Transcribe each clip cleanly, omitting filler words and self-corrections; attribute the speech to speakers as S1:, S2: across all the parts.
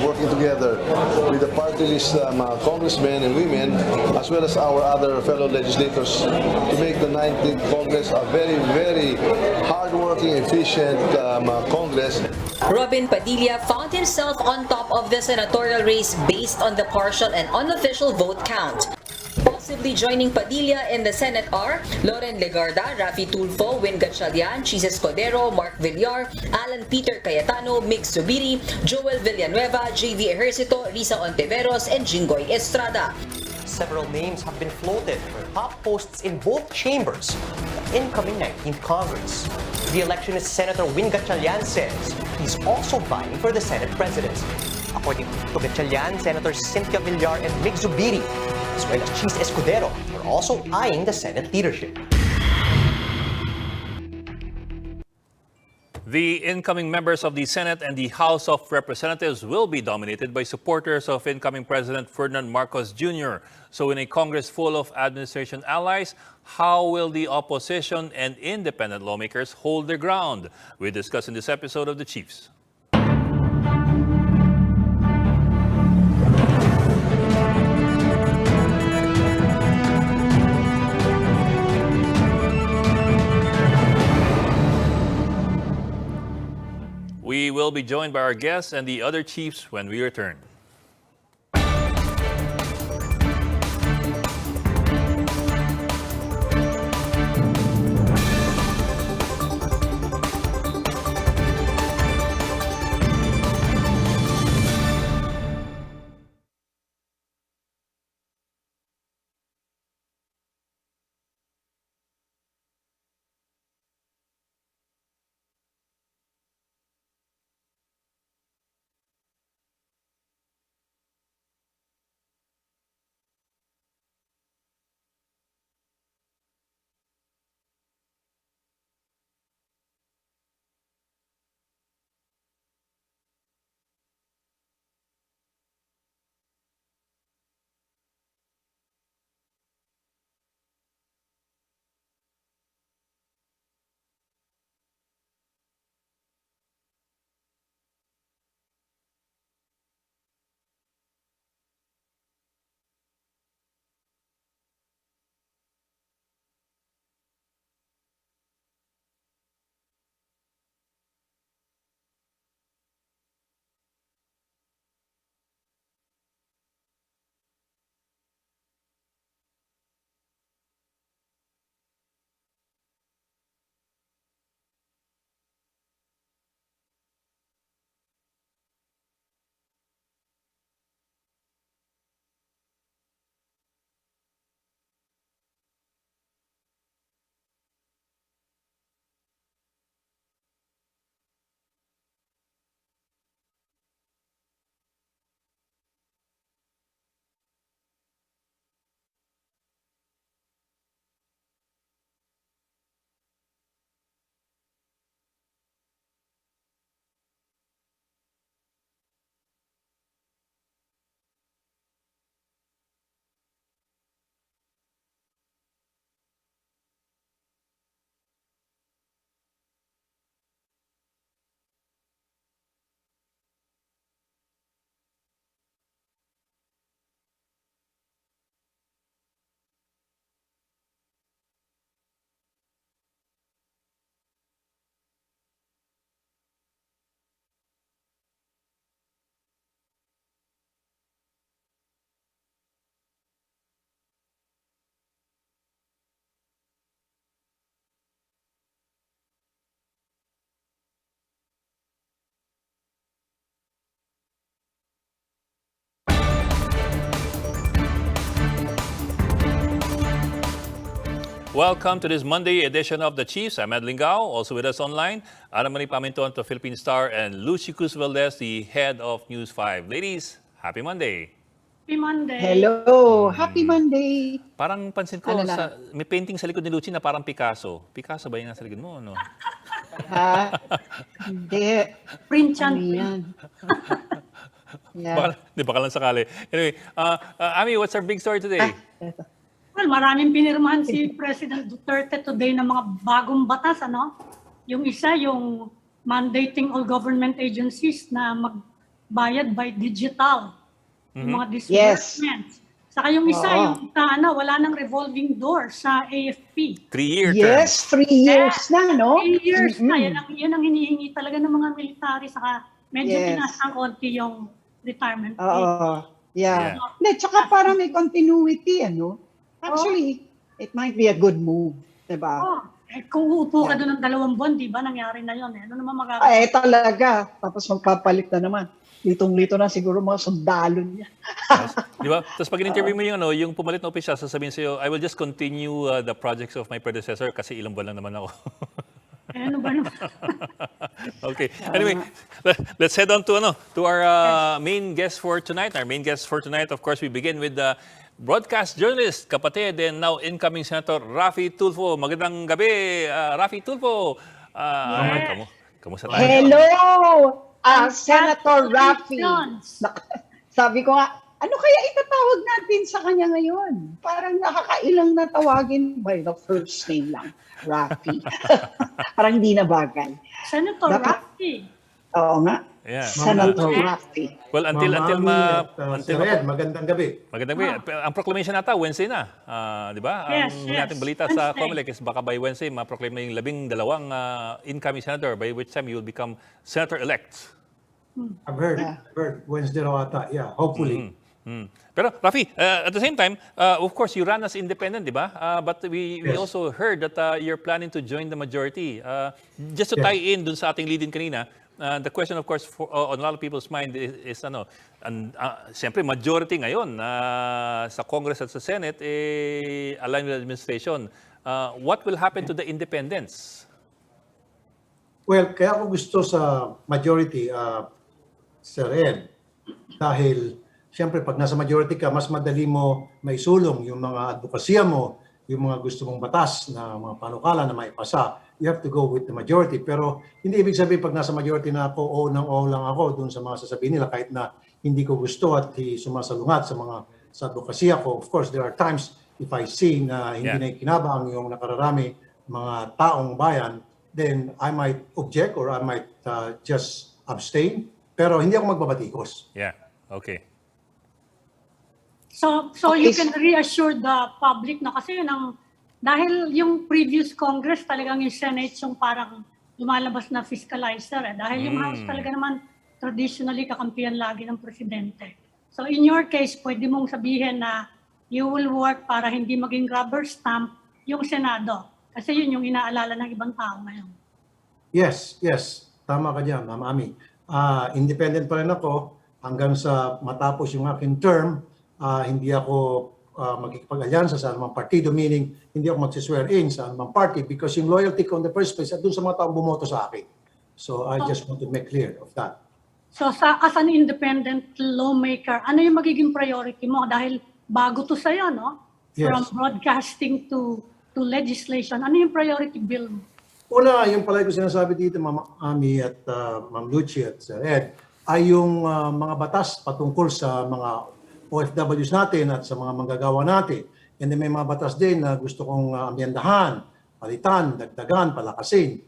S1: working together with the party list congressmen and women, as well as our other fellow legislators, to make the 19th Congress a very, very hardworking, efficient Congress.
S2: Robin Padilla found himself on top of the senatorial race based on the partial and unofficial vote count. Possibly joining Padilla in the Senate are Loren Legarda, Raffi Tulfo, Win Gatchalian, Chis Escudero, Mark Villar, Alan Peter Cayetano, Mig Zubiri, Joel Villanueva, JV Ejercito, Risa Ontiveros, and Jinggoy Estrada.
S3: Several names have been floated for top posts in both chambers of the incoming 19th Congress. The electionist Senator Win Gatchalian says he's also vying for the Senate presidency. According to Gatchalian, Senators Cynthia Villar and Mig Zubiri, as well as Chis Escudero, are also eyeing the Senate leadership.
S4: The incoming members of the Senate and the House of Representatives will be dominated by supporters of incoming President Ferdinand Marcos Jr. So in a Congress full of administration allies, how will the opposition and independent lawmakers hold their ground? We discuss in this episode of The Chiefs. We will be joined by our guests and the other chiefs when we return. Welcome to this Monday edition of The Chiefs. I'm Ed Lingao. Also with us online, Ana Marie Paminton, the Philippine Star, and Lucy Cruz Valdez, the head of News 5. Ladies, happy Monday.
S5: Happy Monday.
S6: Hello! Happy Monday!
S4: Parang pansin ko,
S6: Ano na?
S4: may painting sa likod ni Lucy na parang Picasso. Picasso ba yung nasa likod mo? Ano?
S6: Ha? Hindi.
S5: Print
S6: Ano
S5: yan.
S6: yan? Yeah.
S4: Baka lang sakali. Anyway, Ami, what's our big story today?
S6: Eto.
S5: Well, maraming pinirmahan si President Duterte today ng mga bagong batas, ano? Yung isa, yung mandating all government agencies na bayad by digital. Yung mga
S6: Yes.
S5: disbursements. Saka yung isa,
S6: Oo.
S5: yung wala nang revolving door sa AFP.
S4: 3-year term.
S6: Yes, 3 years na, no?
S5: 3 years na,
S6: Mm-mm.
S5: yan ang hinihingi talaga ng mga military. Saka medyo
S6: Yes.
S5: pinasang konti yung retirement age.
S6: Oo. Yeah.
S4: Yeah.
S6: Hindi, tsaka parang may continuity, ano? Actually, it might be a good move, diba?
S5: Oh, kung uupo ka doon ng 2 buwan, di ba, nangyari na yun. Ano naman
S6: Ay, talaga. Tapos magpapalit na naman. Litong-lito na siguro mga sundalo niya.
S4: Yes. Di ba? Tapos pag in-interview mo yung pumalit na opisyal, sasabihin sa'yo, I will just continue the projects of my predecessor kasi ilang buwan lang naman ako.
S5: ano ba naman?
S4: Okay. Anyway, let's head on to our main guest for tonight. Our main guest for tonight, of course, we begin with the broadcast journalist, kapatid, and now incoming Senator Raffi Tulfo. Magandang gabi, Raffi Tulfo. Kamusta tayo?
S6: Hello! Senator Raffi.
S5: Congratulations.
S6: Sabi ko nga, ano kaya itatawag natin sa kanya ngayon? Parang nakakailang na tawagin by the first name lang, Raffi. Parang hindi na bagay.
S5: Senator
S6: Dapat-
S5: Raffi.
S6: Oo nga.
S4: Yeah.
S6: Senator Raffi.
S4: Well, until
S7: Sir Ed, magandang gabi.
S4: magandang gabi. Ang proclamation nata Wednesday na, di ba?
S5: Yes,
S4: Ang
S5: yes.
S4: nating balita sa
S5: Wednesday.
S4: COMELEC is baka by Wednesday ma-proclaim na yung 12 incoming senator, by which time you will become senator-elect.
S7: I've heard Wednesday raw ata. Yeah, hopefully.
S4: Pero Rafi, at the same time, of course, you ran as independent, di ba? But we
S7: Yes.
S4: also heard that you're planning to join the majority. Just to
S7: Yes.
S4: tie in dun sa ating lead-in kanina, the question, of course, on a lot of people's mind is siyempre, majority ngayon sa Congress at sa Senate, aligned with the administration. What will happen to the independents?
S7: Well, kaya ako gusto sa majority, Sir Ed, dahil siyempre pag nasa majority ka, mas madali mo maisulong yung mga advokasya mo, yung mga gusto mong batas na mga panukala na maipasa. You have to go with the majority. Pero hindi ibig sabihin pag nasa majority na ako, oo lang ako dun sa mga sasabihin nila kahit na hindi ko gusto at sumasalungat sa advokasya ko. Of course, there are times if I see na hindi na ikinabang yung nakararami mga taong bayan, then I might object or I might just abstain. Pero hindi ako magbabatikos.
S4: Yeah, okay.
S5: So you can reassure the public na kasi dahil yung previous Congress talagang yung Senate yung parang lumalabas na fiscalizer dahil yung House talaga naman traditionally kakampihan lagi ng presidente. So in your case, pwede mong sabihin na you will work para hindi maging rubber stamp yung Senado kasi yun yung inaalala ng ibang tao ngayon.
S7: Yes. Tama ka dyan, Ma'am Ami. Independent pa rin ako hanggang sa matapos yung aking term. Hindi ako magkikipag-alyansa sa anumang partido, meaning hindi ako magsiswear in sa anumang party because yung loyalty ko in the first place at dun sa mga taong bumoto sa akin. So I just want to make clear of that.
S5: So as an independent lawmaker, ano yung magiging priority mo? Dahil bago to sa'yo, no?
S7: Yes.
S5: From broadcasting to legislation, ano yung priority bill mo?
S7: Una, yung pala ko sinasabi dito, Ma'am Ami at Ma'am Lucy at Sir Ed, ay yung mga batas patungkol sa mga OFWs natin at sa mga manggagawa natin. And then may mga batas din na gusto kong amyendahan, palitan, dagdagan, palakasin.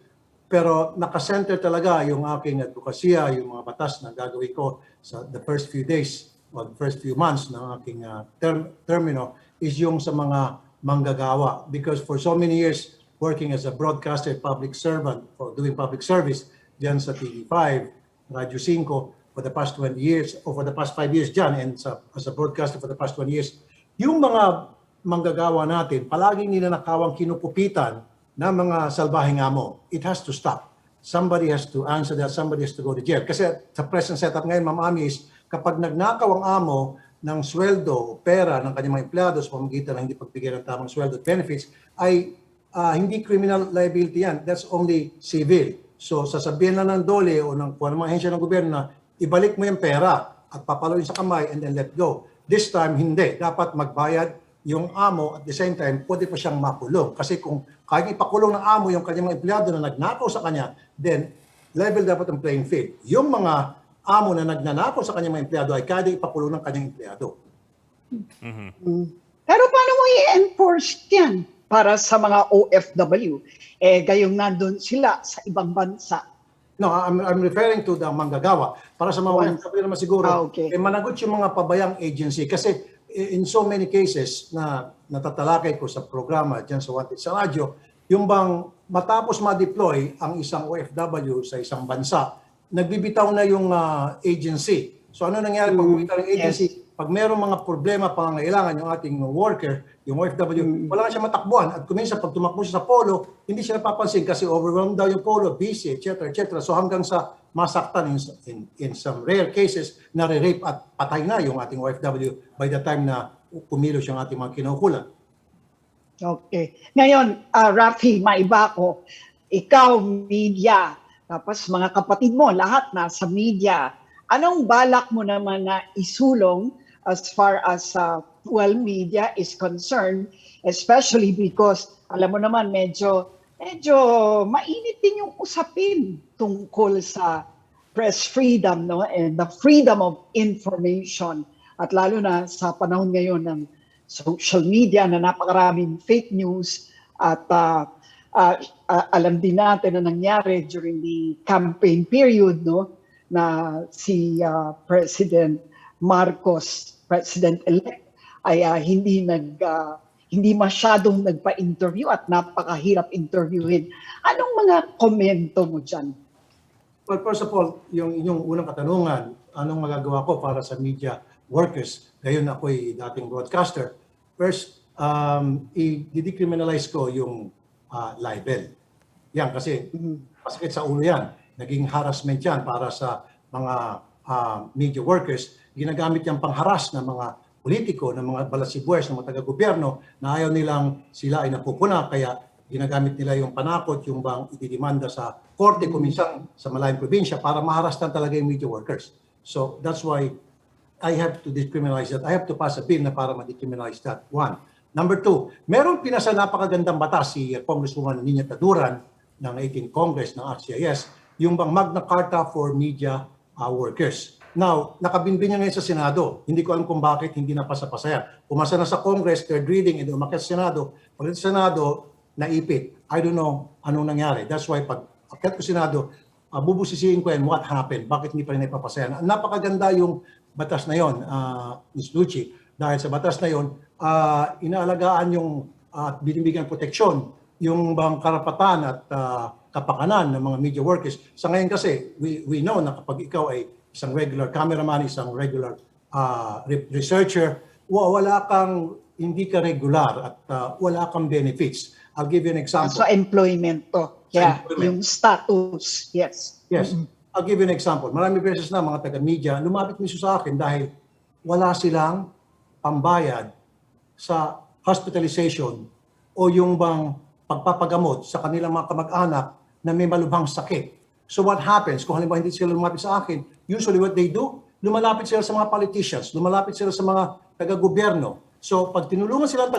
S7: Pero nakasenter talaga yung aking advokasya, yung mga batas na gagawin ko sa the first few days or the first few months ng aking termino is yung sa mga manggagawa. Because for so many years, working as a broadcaster, public servant, for doing public service, diyan sa TV5, Radyo 5, for the past 20 years, or for the past 5 years dyan, and as a broadcaster for the past 20 years, yung mga manggagawa natin, palaging ninanakawang kinukupitan na mga salbaheng amo. It has to stop. Somebody has to answer that, somebody has to go to jail. Kasi sa present setup ngayon, Ma'am Ami, is kapag nagnakaw ang amo ng sweldo o pera ng kanyang mga empleyado sa pamamagitan ng hindi pagbigay ng tamang sweldo at benefits, ay hindi criminal liability yan. That's only civil. So sasabihin na ng DOLE o ng kung anong ahensya ng gobyerno na ibalik mo yung pera at papaluin sa kamay and then let go. This time, hindi. Dapat magbayad yung amo at the same time, pwede pa siyang makulong. Kasi kung kahit ipakulong ng amo yung kanyang mga empleyado na nagnakaw sa kanya, then level dapat ang playing field. Yung mga amo na nagnanakaw sa kanyang mga empleyado ay kaya ipakulong ng kanyang empleyado.
S6: Pero paano mo i-enforce yan para sa mga OFW? Gayong nandun sila sa ibang bansa.
S7: No, I'm referring to the manggagawa. Para sa mga OFW naman siguro,
S6: okay.
S7: managot yung mga pabayang agency. Kasi in so many cases na natatalakay ko sa programa dyan sa Wanted sa radyo, yung bang matapos ma-deploy ang isang OFW sa isang bansa, nagbibitaw na yung agency. So ano nangyari pag bumitaw ng agency?
S6: Yes.
S7: Pag mayroong mga problema, pangangailangan yung ating worker, yung OFW, wala siya matakbuhan. At kuminsan, pag tumakbo siya sa polo, hindi siya napapansin kasi overwhelmed daw yung polo, busy, etc. etc. So hanggang sa masaktan in some rare cases, nare-rape at patay na yung ating OFW by the time na kumilos yung ating mga kinukulan.
S6: Okay. Ngayon, Raffi, maiba ko. Ikaw, media, tapos mga kapatid mo, lahat nasa media. Anong balak mo naman na isulong as far as media is concerned, especially because alam mo naman medyo mainit din yung usapin tungkol sa press freedom, no, and the freedom of information, at lalo na sa panahon ngayon ng social media na napakaraming fake news at alam din natin na nangyari during the campaign period, no, na si President Marcos, President-elect, ay hindi masyadong nagpa-interview at napakahirap interviewin. Anong mga komento mo dyan?
S7: Well, first of all, yung inyong unang katanungan, anong magagawa ko para sa media workers? Ngayon ako'y dating broadcaster. First, i-decriminalize ko yung libel. Yan, kasi masakit sa ulo yan. Naging harassment yan para sa mga media workers. Ginagamit yan pangharas ng mga politiko, ng mga balasibues, ng mga taga-gobyerno na ayaw nilang sila ay napupuna. Kaya ginagamit nila yung panakot, yung bang itidimanda sa korte, kuminsan sa malayong probinsya para maharastan talaga yung media workers. So that's why I have to decriminalize that. I have to pass a bill na para ma-decriminalize that. One. Number two, merong pinasa napakagandang batas si Congresswoman Nina Taduran ng 18th Congress ng RCIS, yung bang Magna Carta for Media Workers. Now, nakabinbin niya ngayon sa Senado. Hindi ko alam kung bakit hindi napasa-pasa yan. Pumasa na sa Congress, third reading, and umakyat sa Senado. Pag sa Senado, naipit. I don't know anong nangyari. That's why pag akyat ko Senado, bubusisiin ko yan what happened. Bakit hindi pa rin naipapasa yan? Napakaganda yung batas na yon, Ms. Lucci. Dahil sa batas na yon, inaalagaan yung binibigyan proteksyon yung bang karapatan at kapakanan ng mga media workers. Sa ngayon kasi, we know na kapag ikaw ay isang regular cameraman, isang regular researcher, hindi ka regular at wala kang benefits. I'll give you an example.
S6: So employment to. Yeah,
S7: Employment.
S6: yung status. Yes.
S7: Yes. I'll give you an example. Marami beses na mga taga-media lumapit mismo sa akin dahil wala silang pambayad sa hospitalization o yung bang pagpapagamot sa kanilang mga kamag-anak na may malubhang sakit. So what happens? Kung halimbawa hindi sila lumapit sa akin, usually what they do, lumalapit sila sa mga politicians, lumalapit sila sa mga taga-gobyerno. So pag tinulungan sila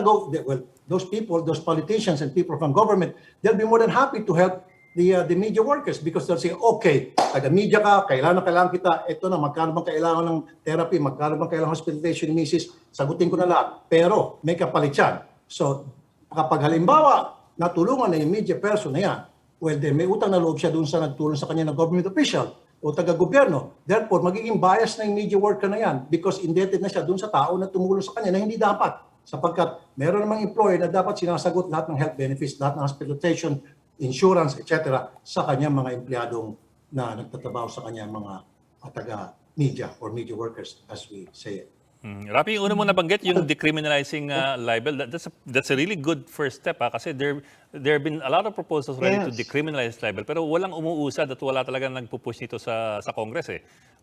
S7: those people, those politicians and people from government, they'll be more than happy to help the media workers because they'll say, okay, taga-media ka, kailangan kita, ito na, magkano bang kailangan ng therapy, magkano bang kailangan hospitalization ni misis, sagutin ko na lahat. Pero may kapalit yan. So kapag halimbawa, natulungan na yung media person na yan, well, then may utang na loob siya doon sa nagtulong sa kanya ng government official o taga-gobyerno. Therefore, magiging bias na yung media worker na yan because indebted na siya doon sa tao na tumulong sa kanya na hindi dapat. Sapagkat meron namang employer na dapat sinasagot lahat ng health benefits, lahat ng hospitalization, insurance, etc. sa kanyang mga empleyadong na nagtatrabaho sa kanyang mga taga-media or media workers as we say it.
S4: Raffi, yung una mo nabanggit, yung decriminalizing libel, that's a really good first step kasi there have been a lot of proposals already to decriminalize libel pero walang umuusad at wala talaga nagpupush nito sa Congress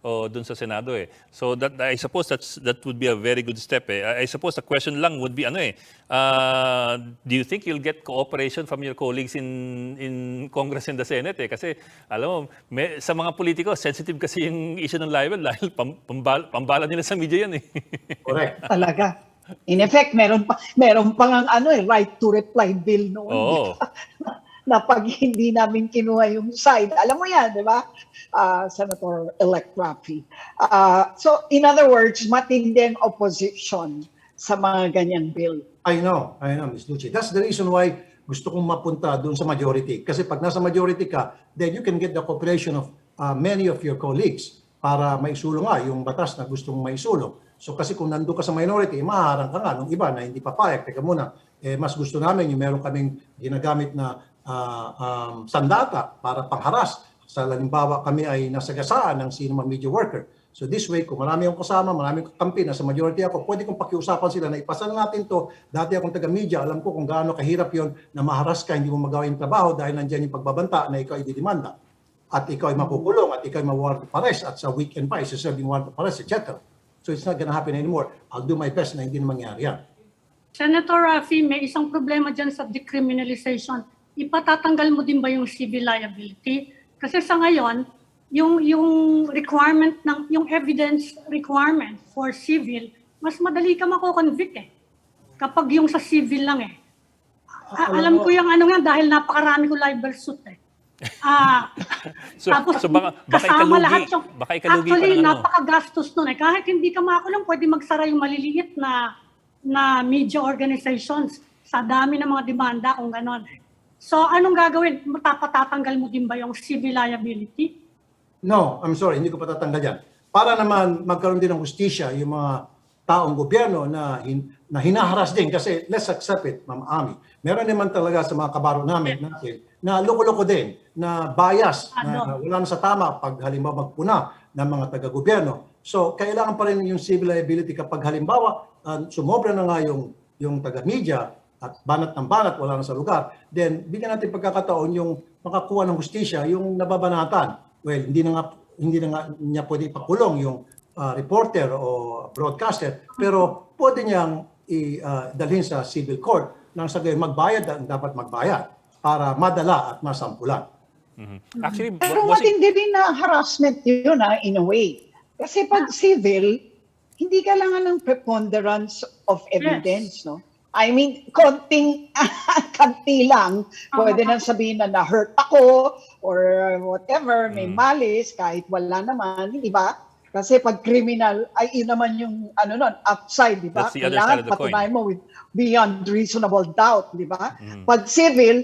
S4: o dun sa Senado So that I suppose that would be a very good step I suppose the question lang would be do you think you'll get cooperation from your colleagues in Congress and the Senate kasi alam mo sa mga politiko sensitive kasi yung issue ng libel dahil pambala nila sa media yan
S7: Correct.
S6: Talaga. In effect, meron pa ang right to reply bill noon.
S4: Oo.
S6: Na pag hindi namin kinuha yung side, alam mo yan, di ba? Senator-elect Raffi. So, in other words, matinding opposition sa mga ganyang bill.
S7: I know, Ms. Lucci. That's the reason why gusto kong mapunta doon sa majority. Kasi pag nasa majority ka, then you can get the cooperation of many of your colleagues para maisulong nga yung batas na gusto mong maisulong. So kasi kung nandun ka sa minority, maharang ka nga nung iba na hindi papayag. Teka muna, mas gusto namin yung meron kaming ginagamit na sandata para pangharas. Sa halimbawa, kami ay nasagasaan ng sino mang media worker. So this way, kung marami akong kasama, maraming kampi na sa majority ako, pwede kong pakiusapan sila na ipasa na natin to. Dati akong taga-media, alam ko kung gaano kahirap yon na maharas ka, hindi mo magawa yung trabaho dahil nandiyan yung pagbabanta na ikaw ay didimanda. At ikaw ay makukulong, at ikaw ay ma-warrant of arrest, at sa weekend pa, isa-serving warrant of arrest, etc. So it's not gonna happen anymore. I'll do my best na hindi na mangyari yan.
S5: Senator Raffi, may isang problema dyan sa decriminalization. Ipatatanggal mo din ba yung civil liability? Kasi sa ngayon, yung requirement ng yung evidence requirement for civil, mas madali ka mako-convict kapag yung sa civil lang alam ko yung ano nga dahil napakarami ko libel suit tapos
S4: baka
S5: kasama
S4: ikalugi,
S5: lahat yung
S4: baka ikalugi pa
S5: actually
S4: ng ano.
S5: napakagastos nun kahit hindi ka makulong pwede magsara yung maliliit na media organizations sa dami ng mga demanda kung ganon. So anong gagawin? Patatanggal mo din ba yung civil liability?
S7: No, I'm sorry, hindi ko patatanggal yan. Para naman magkaroon din ng hustisya yung mga taong gobyerno na hinaharas din kasi let's accept it, Ma'am Ami. Meron naman talaga sa mga kabaro natin na loko-loko din, na bias, na wala na sa tama pag halimbawa magpuna ng mga taga-gobyerno. So, kailangan pa rin yung civil liability kapag halimbawa sumobra na nga yung taga-media at banat ng banat, wala na sa lugar, then bigyan natin pagkakataon yung makakuha ng hustisya, yung nababanatan. Well, hindi na nga niya pwede ipakulong yung reporter o broadcaster, pero pwede niyang dalhin sa civil court nang sa gayon magbayad ang dapat magbayad para madala at masampulan.
S4: Actually,
S6: Pero
S4: was it-
S6: matindi din na harassment yun in a way. Kasi pag civil, hindi kailangan ng preponderance of evidence, no? I mean, kanti lang, pwede nang sabihin na na-hurt ako or whatever, may malis, kahit wala naman, di ba? Kasi pag criminal, ay yun naman yung upside, di ba?
S4: That's the other side of the coin.
S6: Patunayan mo with beyond reasonable doubt, di ba? Pag civil,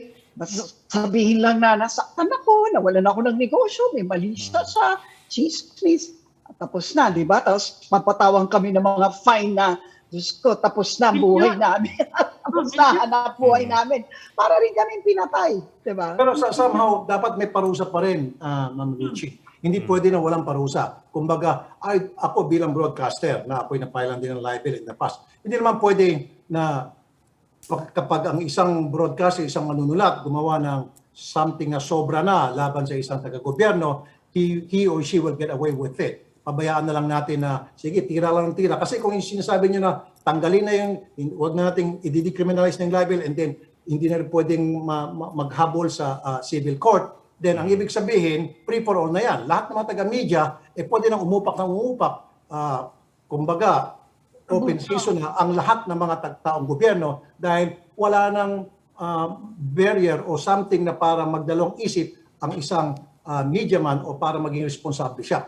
S6: sabihin lang na nasaktan ako, nawalan ako ng negosyo, may mali siya sa chismis. Tapos na, di ba? Tapos papatawang kami ng mga fine na Diyos ko, tapos na ang buhay namin. Tapos na hanap buhay namin. Para rin kami pinatay. Diba?
S7: Pero somehow, dapat may parusa pa rin, Ma'am Lucy. Hindi pwede na walang parusa. Kumbaga, ako bilang broadcaster, na ako'y napailan din ng libel in the past, hindi naman pwede na kapag ang isang broadcaster, isang manunulat, gumawa ng something na sobra na laban sa isang taga-gobyerno, he or she will get away with it. Pabayaan na lang natin na, sige, tira lang ng tira. Kasi kung sinasabi nyo na tanggalin na huwag na natin i-decriminalize ng libel and then hindi na rin pwedeng maghabol sa civil court, then ang ibig sabihin, free for all na yan. Lahat ng mga taga-media, pwede nang umupak. Kumbaga, open season na ang lahat ng mga taong gobyerno dahil wala nang barrier o something na para magdalong isip ang isang media man o para maging responsable siya.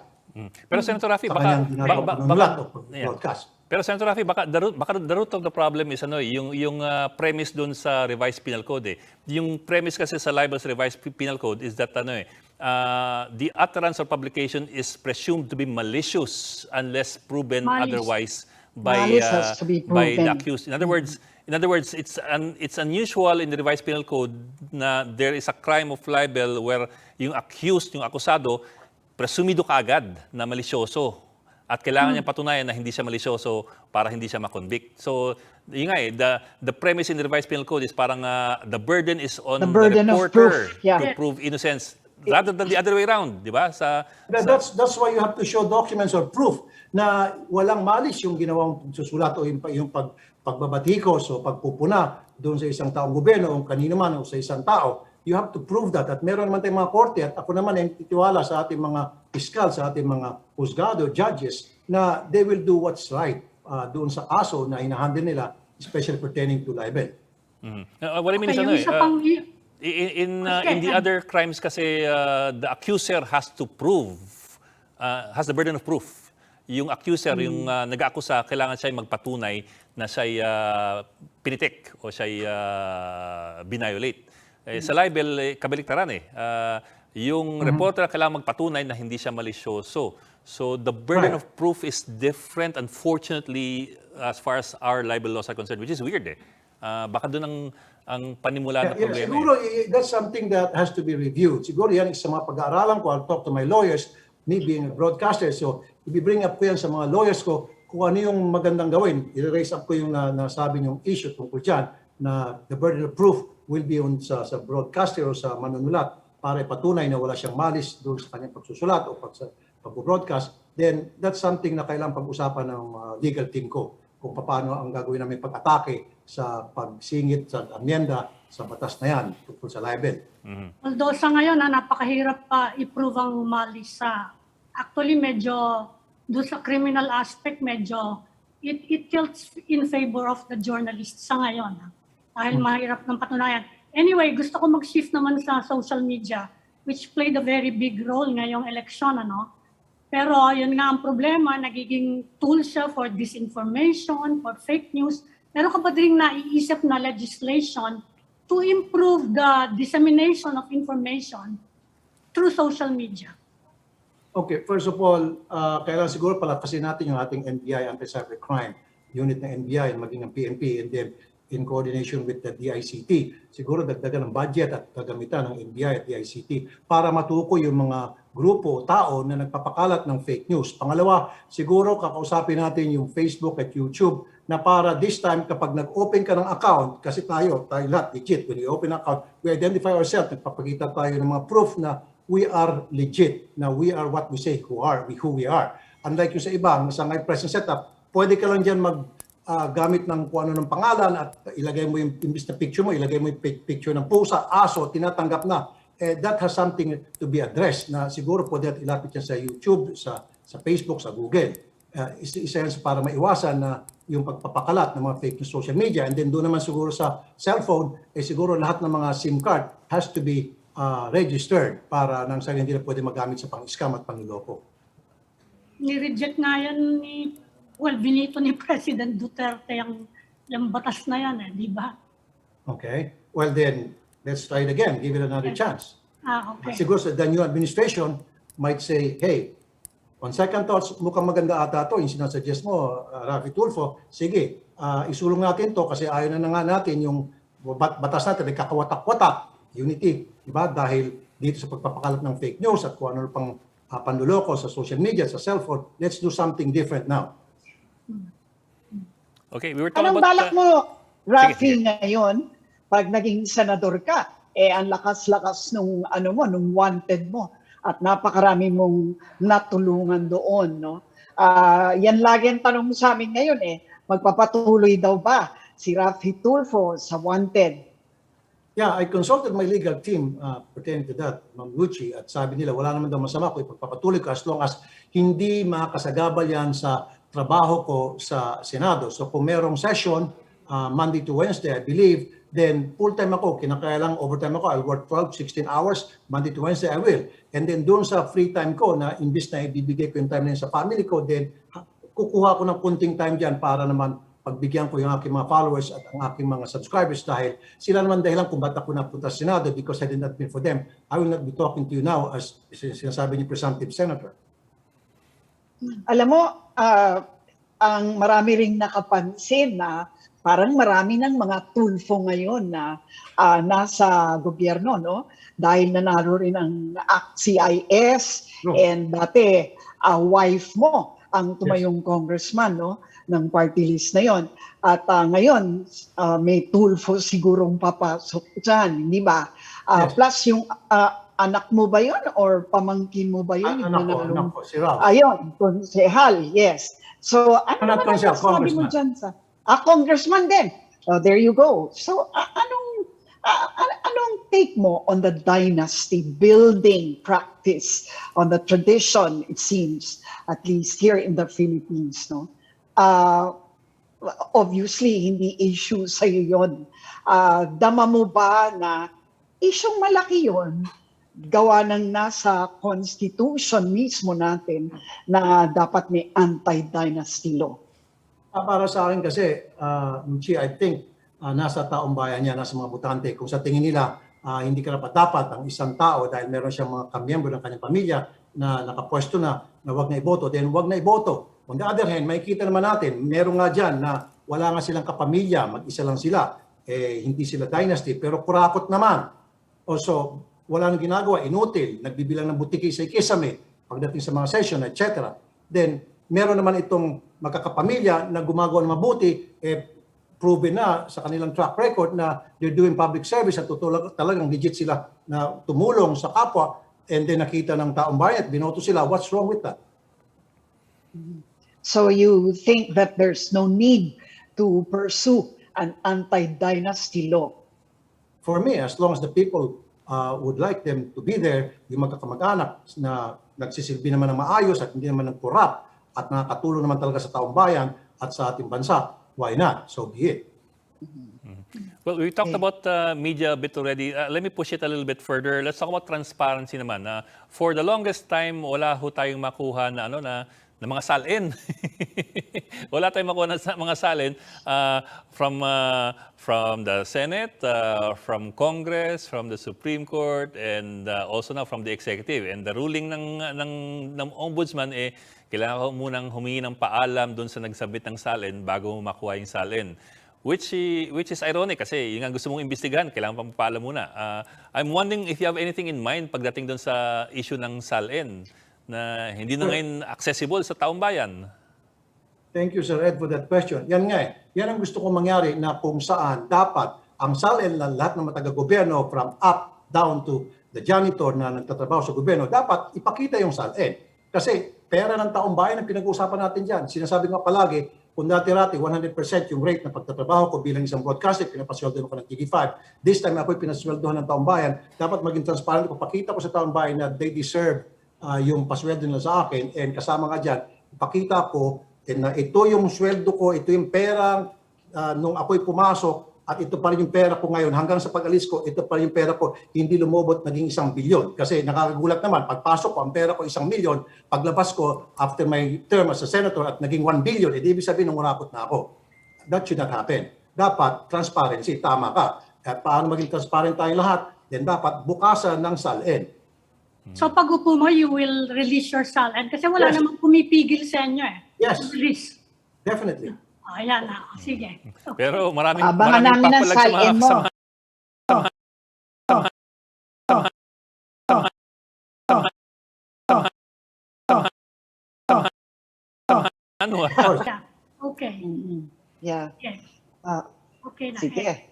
S4: Pero Senator Raffi,
S7: Sa
S4: baka
S7: kanyang ginagawa panunulat o broadcast.
S4: Pero Senator Raffi, baka the root of the problem is yung premise doon sa revised penal code. Yung premise kasi sa libel's revised penal code is that the utterance or publication is presumed to be malicious unless proven otherwise by the accused. In other words, it's unusual in the revised penal code na there is a crime of libel where yung accused, yung akusado, presumido kaagad na malisyoso at kailangan niya patunayan na hindi siya malisyoso para hindi siya makonvict. So, yun nga the premise in the revised penal code is parang the burden is on the reporter to prove innocence rather than the other way around, di ba?
S7: That's why you have to show documents or proof na walang malis yung ginawang susulat o yung pagbabatikos o pagpupuna doon sa isang taong gobyerno o kanino man o sa isang tao. You have to prove that. At meron naman tayong mga korte at ako naman ay titiwala sa ating mga piskal, sa ating mga husgado, judges, na they will do what's right doon sa aso na hinahandle nila, especially pertaining to libel.
S4: What I mean is in the other crimes kasi the accuser has to prove, has the burden of proof. yung accuser, yung nag-aakusa, kailangan siya magpatunay na siya pinitik o siya binayolate. Sa libel, kabaliktaran eh. Yung reporter kailangan magpatunay na hindi siya malisyoso. So the burden of proof is different, unfortunately, as far as our libel laws are concerned, which is weird eh. Baka doon ang panimula ng problema.
S7: Siguro that's something that has to be reviewed. Siguro yan sa mga pag-aaralan ko, I'll talk to my lawyers, me being a broadcaster, so i-bring up ko yan sa mga lawyers ko kung ano yung magandang gawin. I-raise up ko yung nasabi yung issue tungkol dyan na the burden of proof will be on sa broadcaster o sa manunulat para ipatunay na wala siyang malis doon sa kanyang pagsusulat o pag-broadcast, then that's something na kailangang pag-usapan ng legal team ko kung paano ang gagawin namin pag-atake sa pagsingit sa amyenda sa batas na yan tungkol sa libel.
S5: Although sa ngayon, napakahirap pa i-prove ang malis. Actually, medyo doon sa criminal aspect, medyo it tilts in favor of the journalist sa ngayon. Dahil mahirap ng patunayan. Anyway, gusto ko mag-shift naman sa social media, which played a very big role ngayong election, ano? Pero yun nga ang problema, nagiging tool siya for disinformation, for fake news. Meron ka ba rin naiisip na legislation to improve the dissemination of information through social media?
S7: Okay, first of all, kailangan siguro palakasin natin yung ating NBI, Anti-Cybercrime Unit ng NBI, maging ang PNP, and then in coordination with the DICT. Siguro dagdagan ng budget at gagamitan ng NBI at DICT para matukoy yung mga grupo o tao na nagpapakalat ng fake news. Pangalawa, siguro kakausapin natin yung Facebook at YouTube na para this time kapag nag-open ka ng account, kasi tayo lahat legit, when we open account, we identify ourselves, nagpapakita tayo ng mga proof na we are legit, na we are what we say who we are. Unlike yung sa iba, sa ngayon present setup, pwede ka lang dyan gamit ng kung ano ng pangalan at ilagay mo yung imbis na picture mo, ilagay mo yung picture ng pusa, aso, tinatanggap na. That has something to be addressed na siguro pwede natin ilapit yan sa YouTube, sa Facebook, sa Google. Isa yan para maiwasan na yung pagpapakalat ng mga fake news social media. And then doon naman siguro sa cellphone, siguro lahat ng mga SIM card has to be registered para nang sa hindi na pwede magamit sa pang-scam at panloloko.
S5: Ni-reject nga yan binito ni President Duterte yung batas na yan, di ba?
S7: Okay. Well then, let's try it again. Give it another chance.
S5: Okay.
S7: Siguro the new administration might say, hey, on second thoughts, mukhang maganda ata ito. Yung sinasuggest mo, Raffi Tulfo, sige, isulong natin to kasi ayaw na nga natin yung batas natin, nagkakawatak-watak, unity. Diba? Dahil dito sa pagpapakalat ng fake news at kung ano pang panluloko sa social media, sa cellphone, let's do something different now.
S4: Okay, we were talking
S6: Anong
S4: about...
S6: balak mo, Raffi,
S4: sige.
S6: ngayon, pag naging senador ka? Ang lakas-lakas nung wanted mo at napakarami mong natulungan doon, no? Yan lagi ang tanong mo sa amin ngayon magpapatuloy daw ba si Raffi Tulfo sa wanted?
S7: Yeah, I consulted my legal team pertaining to that, Ma'am Luchi, at sabi nila wala naman daw masama kung ipagpapatuloy ko as long as hindi makasagabal yan sa trabaho ko sa Senado. So kung merong session, Monday to Wednesday, I believe, then full-time ako, kinakailang overtime ako, I'll work 12, 16 hours, Monday to Wednesday, I will. And then doon sa free time ko, na imbis na ibibigay ko yung time na yun sa family ko, then kukuha ko ng kunting time dyan para naman pagbigyan ko yung aking mga followers at ang aking mga subscribers dahil sila naman dahilan kung ba't ako napunta sa Senado because I did not mean for them. I will not be talking to you now as sinasabi ni presumptive senator.
S6: Alam mo, ang marami ring nakapansin na parang marami ng mga Tulfo ngayon na nasa gobyerno, no? Dahil nanalo rin ang CIS and dati wife mo ang tumayong congressman, no? Ng party list na yon. At ngayon, may Tulfo sigurong papasok dyan, di ba? Plus yung anak mo ba yun or pamangkin mo ba yun?
S7: Anak ko, si Ralph.
S6: Ayun, konsehal, yes. So, ano naman ang sabi mo dyan sa... congressman din. So, there you go. So, anong take mo on the dynasty building practice, on the tradition, it seems, at least here in the Philippines, no? Obviously, hindi issue sa'yo yun. Dama mo ba na isyong malaki yun gawa ng nasa constitution mismo natin na dapat may anti-dynasty law?
S7: Para sa akin kasi, Chi, I think nasa taong bayan niya, nasa mga botante. Kung sa tingin nila, hindi karapat-dapat ang isang tao dahil meron siyang mga kamiyembro ng kanyang pamilya na nakapwesto na wag na iboto, then wag na iboto. On the other hand, makikita naman natin, meron nga dyan na wala nga silang kapamilya, mag-isa lang sila, hindi sila dynasty, pero kurakot naman. Also, wala nang ginagawa, inutil, nagbibilang ng butiki sa ikisame, pagdating sa mga session, etc. Then, meron naman itong magkakapamilya na gumagawa ng mabuti, proven na sa kanilang track record na they're doing public service at talagang legit sila na tumulong sa kapwa, and then nakita ng taong bayan at binoto sila. What's wrong with that?
S6: So you think that there's no need to pursue an anti-dynasty law?
S7: For me, as long as the people would like them to be there, yung magkakamag-anak na nagsisilbi naman ng maayos at hindi naman ng corrupt at nakakatulong naman talaga sa taong bayan at sa ating bansa, why not? So be it.
S4: Well, we talked about media a bit already. Let me push it a little bit further. Let's talk about transparency naman. For the longest time, wala ho tayong makuha na na mga salin. Wala tayong makuha na mga salin from the Senate, from Congress, from the Supreme Court, and also now from the Executive. And the ruling ng Ombudsman kailangan ko munang humingi ng paalam doon sa nagsabit ng salin bago mo makuha yung salin. Which is ironic kasi yung gusto mong imbestigahan, kailangan pang paalam muna. I'm wondering if you have anything in mind pagdating doon sa issue ng salin na hindi na ngayon accessible sa taong bayan.
S7: Thank you, Sir Ed, for that question. Yan nga yan ang gusto kong mangyari na kung saan dapat ang SALN na lahat ng mga taga-gobyerno from up down to the janitor na nagtatrabaho sa gobyerno, dapat ipakita yung SALN. Kasi pera ng taong bayan ang pinag-uusapan natin dyan. Sinasabi nga palagi, kung dati-rati 100% yung rate ng pagtatrabaho ko bilang isang broadcaster, pinapasweldo ko ng TV5. This time ako'y pinasweldohan ng taong bayan, dapat maging transparent ko, pakita ko sa taong bayan na they deserve yung pasweldo nila sa akin, and kasama nga dyan, ipakita ko na ito yung sweldo ko, ito yung perang nung ako'y pumasok, at ito pa rin yung pera ko ngayon. Hanggang sa pag-alis ko, ito pa rin yung pera ko, hindi lumobot naging 1 bilyon. Kasi nakakagulat naman, pagpasok ko, ang pera ko 1 milyon, paglabas ko, after my term as a senator, at naging 1 billion, ibig sabihin, nangurakot na ako. That should not happen. Dapat, transparency, tama ka. At paano maging transparent tayong lahat? Then dapat, bukasan ng SALN.
S5: So pag upo mo, you will release your SALN kasi wala namang pumipigil sa inyo
S7: Yes.
S5: Release.
S7: Definitely.
S5: Ayan na. Sige.
S4: Pero maraming
S6: Abangan namin ang
S4: papalag sa
S6: SALN mo.
S5: Yeah. Okay.
S6: Yeah.
S5: Yes. Okay na.
S6: Sige.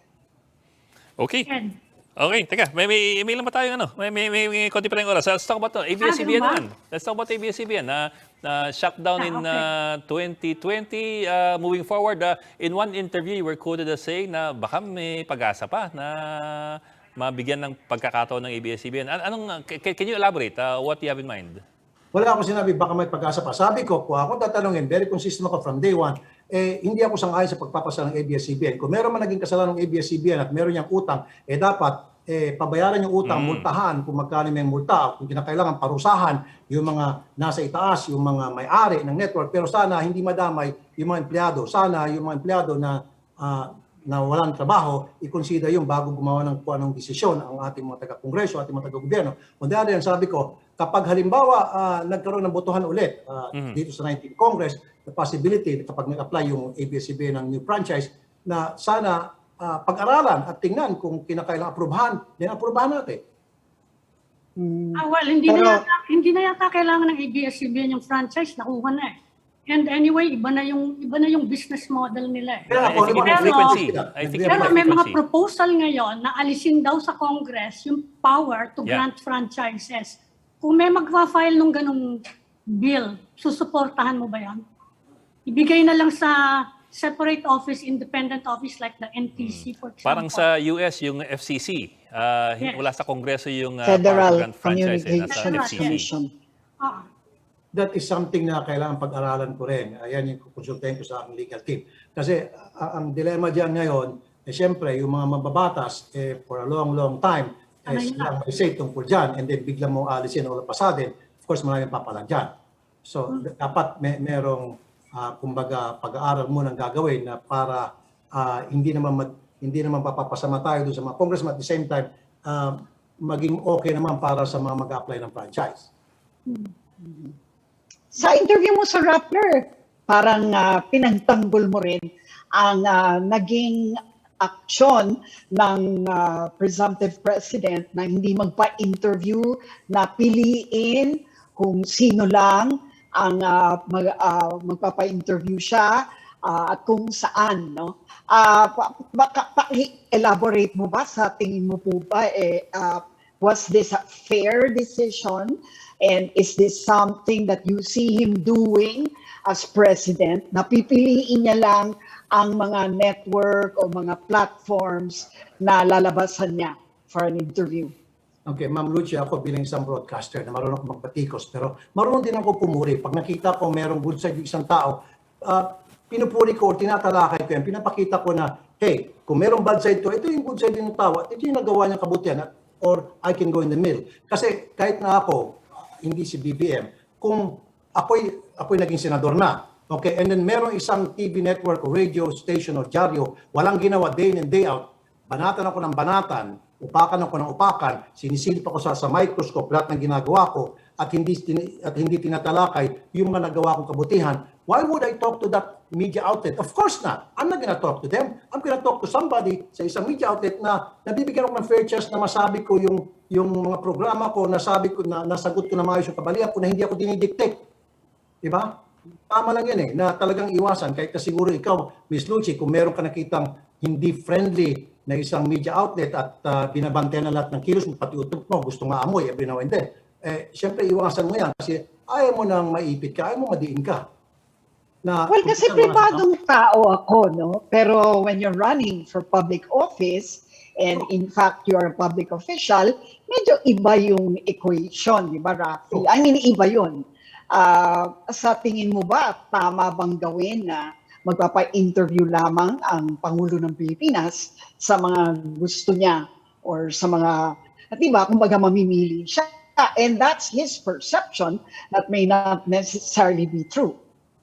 S4: Okay.
S5: Ed.
S4: Okay, teka, may email lang ba tayo may konti pa tayong oras. Let's talk about ABS-CBN naman. Let's talk about ABS-CBN na shutdown in 2020. Moving forward, in one interview, you were quoted as saying na baka may pag-asa pa na mabigyan ng pagkakataon ng ABS-CBN. Can you elaborate what you have in mind?
S7: Wala ako sinabi baka may pag-asa pa. Sabi ko, kung ako tatanungin, very consistent ako from day one, hindi ako sang-ayon sa pagpapasa ng ABS-CBN. Kung meron man naging kasalanan ng ABS-CBN at meron niyang utang, dapat pabayaran yung utang, multahan kung magkano may multa, kung kinakailangan parusahan yung mga nasa itaas, yung mga may-ari ng network. Pero sana hindi madamay yung mga empleyado. Sana yung mga empleyado na walang trabaho, i-consider yung bago gumawa ng anong desisyon ang ating mga taga-kongreso, ating mga taga-gobyerno. On the other hand, sabi ko, kapag halimbawa nagkaroon ng botohan ulit dito sa 19th Congress, the possibility kapag nag-apply yung ABS-CBN ng new franchise, na sana pag-aralan at tingnan kung kinakailangan aprubahan, then aprubahan natin.
S5: Well, hindi na yata kailangan ng ABS-CBN yung franchise, nakuha na eh. And anyway, iba na yung business model nila eh.
S7: Kaya ako,
S5: Pero may mga proposal ngayon na alisin daw sa Congress yung power to grant franchises. Kung may magpa-file nung ganung bill, susuportahan mo ba yan? Ibigay na lang sa separate office, independent office like the NTC, for example.
S4: Parang sa US, yung FCC. Wala sa Kongreso yung
S6: Federal
S4: franchise.
S6: Communications Commission.
S7: That is something na kailangan pag-aralan ko rin. Ayan yung kukonsultahin ko sa aking legal team. Kasi ang dilema dyan ngayon, siyempre, yung mga mababatas, for a long, long time,
S5: Ano yun
S7: silang may say tungkol dyan, and then bigla mo alisin all of a sudden, of course maraming papalag dyan. So dapat merong kumbaga pag-aaral mo ng gagawin na para hindi naman papapasama tayo doon sa mga congressman, at the same time maging okay naman para sa mga mag-apply ng franchise.
S6: Sa interview mo sa Rappler, parang pinagtanggol mo rin ang naging aksyon ng presumptive president na hindi magpa-interview, na piliin kung sino lang ang magpapa-interview siya at kung saan, no? Elaborate mo ba, sa tingin mo po ba, was this a fair decision? And is this something that you see him doing as president? Napipiliin niya lang ang mga network o mga platforms na lalabasan niya for an interview?
S7: Okay, Ma'am Lucia, ako bilang isang broadcaster na marunong ako magbatikos, pero marunong din ako pumuri. Pag nakita ko merong good side yung isang tao, pinupuri ko o tinatalakay ko yan, pinapakita ko na, hey, kung merong bad side to, ito yung good side din ng tao, ito yung nagawa niyang kabutihan, or I can go in the middle. Kasi kahit na ako, hindi si BBM, kung ako'y naging senador na, okay, and then merong isang TV network o radio station o dyaryo, walang ginawa day in and day out, banatan ako ng banatan, upakan ako ng upakan, sinisilip ako sa microscope lahat ng ginagawa ko, at hindi tinatalakay yung mga nagawa kong kabutihan, why would I talk to that media outlet? Of course not. I'm not gonna talk to them. I'm gonna talk to somebody sa isang media outlet na nabibigyan ako ng fair chance na masabi ko yung mga programa ko, nasabi ko na nasagot ko na maayos yung kabalian ko, na hindi ako dinidictate. Diba? Tama lang yan na talagang iwasan. Kahit na siguro ikaw, Ms. Lucy, kung meron ka nakitang hindi friendly na isang media outlet at binabantayan na lahat ng kilos mo, pati utot mo, gusto nga amoy every now and then, siyempre iwasan mo yan kasi ayaw mo nang maipit ka, ayaw mo madiin ka.
S6: Well, kasi pribadong tao ako, no? Pero when you're running for public office, and in fact, you're a public official, medyo iba yung equation, di ba, Raffi? I mean, iba yun. Sa tingin mo ba, tama bang gawin na magpapa-interview lamang ang Pangulo ng Pilipinas sa mga gusto niya or sa mga, at diba, kumbaga mamimili siya. And that's his perception that may not necessarily be true.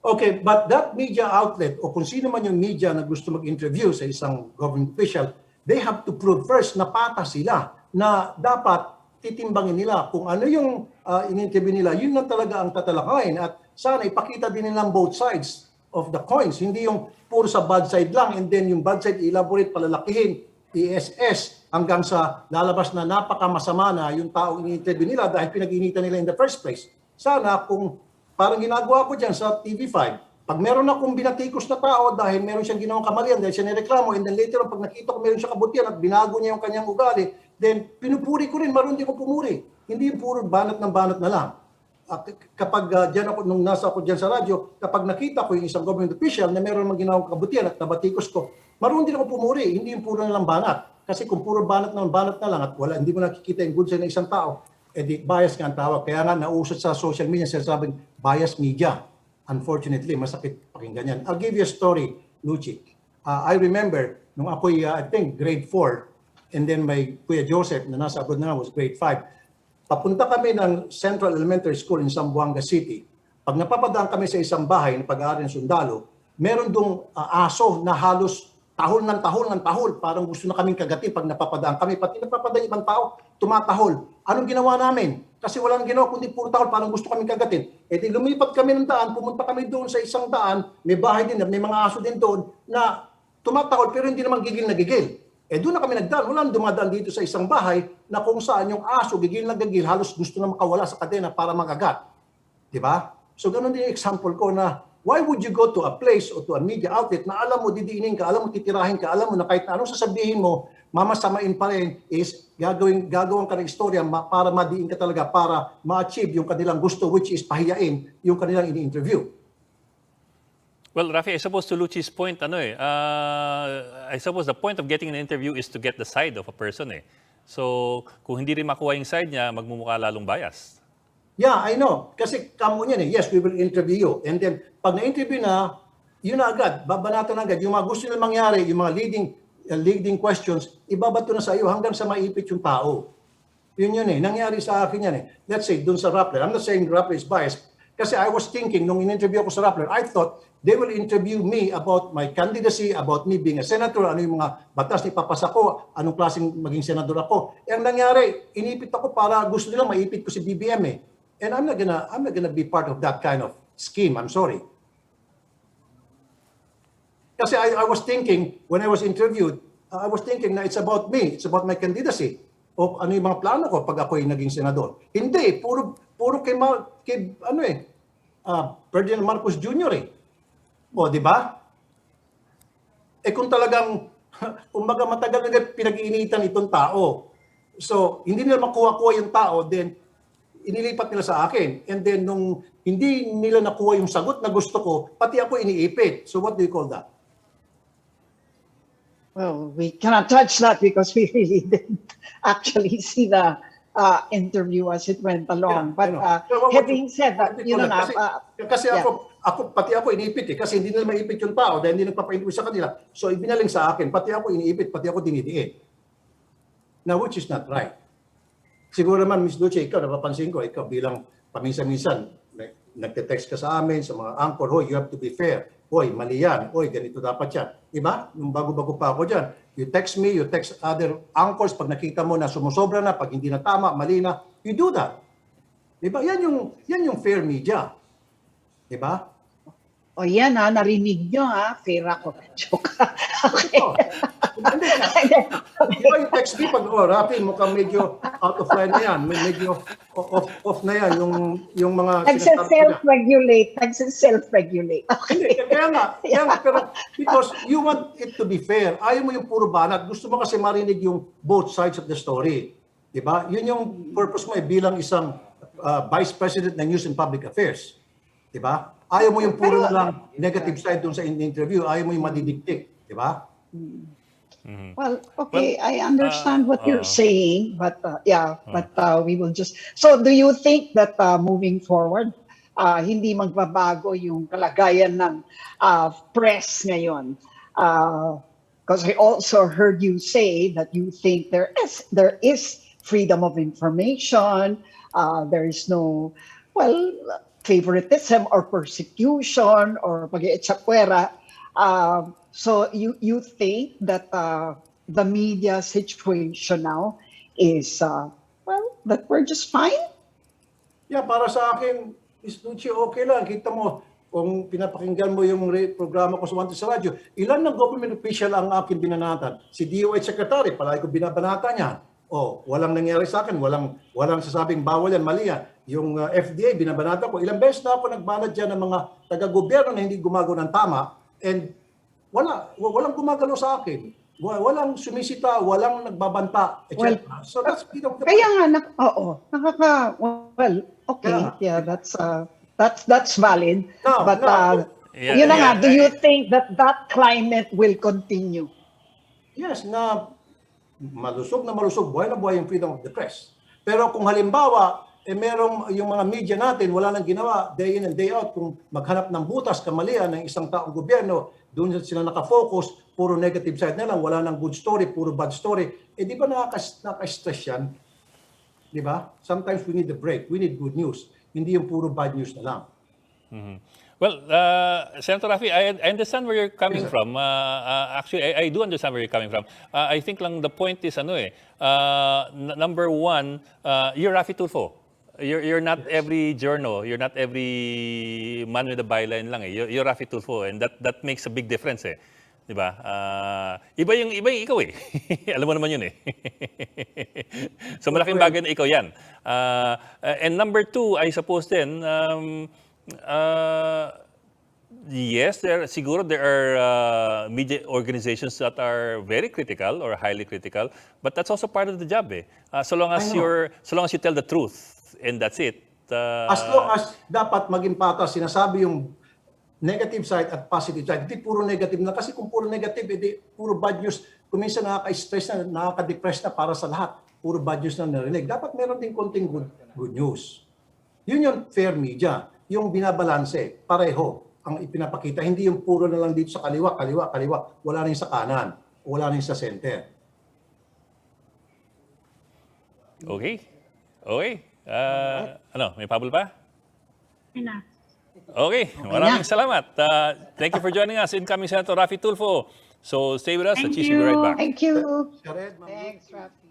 S7: Okay, but that media outlet o kung sino man yung media na gusto mag-interview sa isang government official, they have to prove first na patas sila, na dapat titimbangin nila kung ano yung in-interview nila, yun na talaga ang tatalakayin, at sana ipakita din nilang both sides of the coins, hindi yung puro sa bad side lang and then yung bad side elaborate, palalakihin, ISS hanggang sa lalabas na napakamasama na yung taong in-interview nila dahil pinag-initan nila in the first place. Sana kung parang ginagawa ko dyan sa TV5, pag meron akong binatikos na tao dahil meron siyang ginawang kamalian, dahil siya nireklamo, and then later on, pag nakita ko meron siya kabutihan at binago niya yung kanyang ugali, then pinupuri ko rin, marunong din ko pumuri. Hindi yung puro banat ng banat na lang. At kapag dyan ako, nung nasa ako dyan sa radyo, kapag nakita ko yung isang government official na meron mang ginawang kabutihan at nabatikos ko, marunong din ako pumuri, hindi yung puro na lang banat. Kasi kung puro banat na lang at wala, hindi mo nakikita yung good side ng isang tao, di bias nga ang tawag. Kaya nga nausot sa social media, sinasabing bias media. Unfortunately, masakit pakinggan yan. I'll give you a story, Luchi. I remember, nung ako'y, I think, grade 4, and then my Kuya Joseph, na nasa abroad na was grade 5, papunta kami ng Central Elementary School in Zamboanga City. Pag napapadaan kami sa isang bahay na pag-aaral ng sundalo, meron dong aso na halos tahol ng tahol, parang gusto na kaming kagatin pag napapadaan kami. Pati napapadaan ibang tao, tumatahol. Anong ginawa namin? Kasi walang ginawa kundi puro tahol, parang gusto kaming kagatin. Di lumipat kami ng daan, pumunta kami doon sa isang daan, may bahay din, may mga aso din doon na tumatahol pero hindi naman gigil na gigil. Doon na kami nagdaan. Walang dumadaan dito sa isang bahay na kung saan yung aso gigil na gigil, halos gusto na makawala sa kadena para magagat. Diba? So ganun din yung example ko na why would you go to a place or to a media outlet na alam mo didiinin ka, alam mo titirahin ka, alam mo na kahit na anong sasabihin mo, mamasamain pa rin is gagawin ka ng istorya para madiin ka talaga, para ma-achieve yung kanilang gusto, which is pahiyain yung kanilang ini-interview.
S4: Well, Raffi, I suppose to Luchi's point, I suppose the point of getting an interview is to get the side of a person. So, kung hindi rin makuha yung side niya, magmumukha lalong bias.
S7: Yeah, I know. Kasi kamo niyan yes, we will interview you. And then, pag na-interview na, yun na agad, babanatan agad. Yung mga gusto nila mangyari, yung mga leading questions, ibabato na sa iyo hanggang sa maipit yung tao. Yun eh. Nangyari sa akin yan eh. Let's say, dun sa Rappler. I'm not saying Rappler is biased. Kasi I was thinking, nung in-interview ako sa Rappler, I thought they will interview me about my candidacy, about me being a senator, ano yung mga batas na ipapasa ko, anong klaseng maging senador ako. Ang nangyari, inipit ako para gusto nila maipit ko si BBM eh. And I'm not gonna be part of that kind of scheme. I'm sorry. Kasi I was thinking, when I was interviewed, I was thinking na it's about me, it's about my candidacy. O ano yung mga plano ko pag ako ay naging senador. Hindi, puro kay Ferdinand Marcos Jr. eh. O, di ba? Eh kung talagang, umaga matagal na pinag-iinitan itong tao, so hindi nila makuha-kuha yung tao, then inilipat nila sa akin. And then nung hindi nila nakuha yung sagot na gusto ko, pati ako iniipit. So what do you call that?
S6: Well, we cannot touch that because we really didn't actually see the interview as it went along.
S7: Yeah,
S6: but having said that, you know na,
S7: kasi pati ako iniipit eh, kasi hindi nila maipit yung tao dahil hindi nagpapa-interview sa kanila. So ibinaling sa akin, pati ako iniipit, pati ako dinidiin. Now, which is not right. Siguro naman, Ms. Duce, ikaw, napapansin ko, ikaw bilang paminsan-minsan, nagte-text ka sa amin, sa mga anchor, hoy, you have to be fair. Hoy, mali yan. Hoy, ganito dapat yan. Diba? Nung bago-bago pa ako dyan, you text me, you text other anchors, pag nakita mo na sumusobra na, pag hindi na tama, mali na, you do that. Diba? Yan yung fair media. Diba?
S6: O yan narinig nyo fair ako. Joke. Okay.
S7: Diba yung text me pag, Raffi, mukhang medyo out of line na yan. Medyo off na yan. Yung mga
S6: Nagsiself-regulate. Okay.
S7: Kaya nga, pero because you want it to be fair. Ayaw mo yung puro banat. Gusto mo kasi marinig yung both sides of the story. Diba? Yun yung purpose mo bilang isang Vice President ng News and Public Affairs. Diba? Ayaw mo yung puro na lang negative side dun sa interview. Ayaw mo yung madidiktik. Diba?
S6: Well, okay, I understand what you're saying, but we will just. So, do you think that moving forward, hindi magbabago yung kalagayan ng press ngayon? Because I also heard you say that you think there is freedom of information. There is no, favoritism or persecution or pag-ietsapuera. So you think that the media situation now is that we're just fine?
S7: Yeah, para sa akin, Ms. Duce, okay lang. Kita mo, kung pinapakinggan mo yung programa ko sa radyo, ilan ng government official ang akin binanatan? Si DOH Secretary, palagi ko binabanata niya. Walang nangyari sa akin, walang sasabing bawal yan, mali yan. Yung FDA, binabanata ko. Ilang beses na ako nagbanat dyan ng mga taga-gobyerno na hindi gumagawa ng tama, and walang gumagalaw sa akin. Walang sumisita, walang nagbabanta, etc. So that's
S6: kaya nga okay. Yeah, that's valid. Yun na nga, do you think that climate will continue?
S7: Yes, malusog, buhay na buhay yung freedom of the press. Pero kung halimbawa, merong yung mga media natin, wala nang ginawa day in and day out, kung maghanap ng butas, kamalian ng isang taong gobyerno, doon sila nakafocus, puro negative side na lang, wala nang good story, puro bad story. Di ba nakaka-stress yan? Di ba? Sometimes we need a break. We need good news. Hindi yung puro bad news na lang.
S4: Mm-hmm. Well, Senator Raffi, I understand where you're coming from. Actually, I do understand where you're coming from. I think lang the point is, number one, you're Raffi Tulfo. You're not every journal. You're not every man with a byline lang. You're Raffi Tulfo, and that makes a big difference. Diba? Iba yung ikaw eh. Alam mo naman yun eh. So malaking bagay na ikaw yan. And number two, I suppose then, yes, there are media organizations that are very critical or highly critical, but that's also part of the job eh. So long as you tell the truth, and that's it.
S7: As long as dapat maging patas, sinasabi yung negative side at positive side. Hindi puro negative na. Kasi kung puro negative, hindi puro bad news. Kung minsan nakaka-stress na, nakaka-depress na para sa lahat. Puro bad news na narinig. Dapat meron din konting good news. Yun yung fair media. Yung binabalanse, pareho ang ipinapakita. Hindi yung puro na lang dito sa kaliwa. Wala rin sa kanan. Wala rin sa center.
S4: Okay. Okay. Ano, may pabol pa?
S5: Yun na.
S4: Okay, maraming salamat. Thank you for joining us, incoming Senator Raffi Tulfo. So stay with us. The
S5: Thank
S4: Chiefs will be right
S5: you.
S4: back.
S6: Thank you.
S7: Sir Ed, Ma'am
S6: Thanks,
S7: Lucy.
S6: Rafi.